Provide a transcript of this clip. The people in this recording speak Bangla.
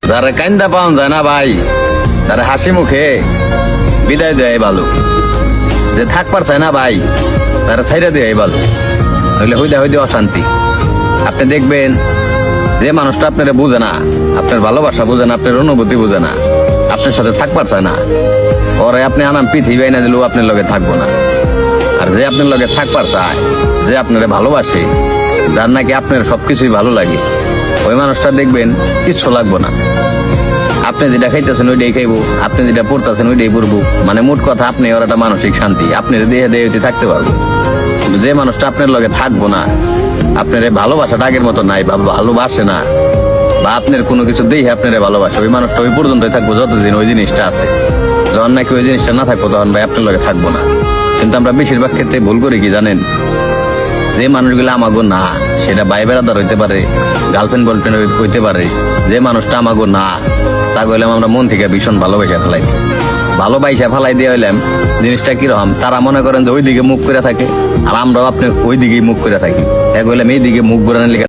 যারা কান্দা পাওয়া যায় না ভাই, তারা হাসি মুখে বিদায় দেয় ভালো। যে থাকবার চায় না ভাই, তারা ছাইরা দেয় ভালো, নইলে হইতে অশান্তি। আপনি দেখবেন যে মানুষটা আপনারা বুঝে না, আপনার ভালোবাসা বুঝে না, আপনার অনুভূতি বুঝে না, আপনার সাথে থাকবার চায় না, ওরে আপনি আনাম পৃথিবী এনে দিলেও আপনার লগে থাকবো না। আর যে আপনার লগে থাকবার চায়, যে আপনারা ভালোবাসে, যার নাকি আপনার সবকিছুই ভালো লাগে, ওই মানুষটা দেখবেন কিচ্ছু লাগবো না। আপনি যেটা খাইতেছেন ওইটাই খাইবো, আপনি যেটা পড়তেছেন ওইটাই পড়বো। মানে মোট কথা আপনি ওর একটা মানসিক শান্তি, আপনি দেহে দেহে থাকতে পারবো। কিন্তু যে মানুষটা আপনার লগে থাকবো না, আপনার ভালোবাসাটা আগের মতো নাই, বা ভালোবাসে না, বা আপনার কোনো কিছু দেখে আপনার ভালোবাসে, ওই মানুষটা ওই পর্যন্তই থাকবো যতদিন ওই জিনিসটা আছে। যখন নাকি ওই জিনিসটা না থাকবো, তখন ভাই আপনার লগে থাকবো না। কিন্তু আমরা বেশিরভাগ ক্ষেত্রে ভুল করি কি জানেন? যে মানুষগুলো আমাগো না, সেটা ভাই বেড়াদার হইতে পারে, গার্লফ্রেন্ড বয়ফ্রেন্ড হইতে পারে, যে মানুষটা আমাগো না, তা কইলাম আমরা মন থেকে ভীষণ ভালোবাসা ফেলাই দিয়ে হইলাম। জিনিসটা কিরকম, তারা মনে করেন যে ওই দিকে মুখ করে থাকে, আর আমরাও আপনি ওই দিকেই মুখ করে থাকি। এক হইলাম এই দিকে মুখ ঘুরানোর লিগে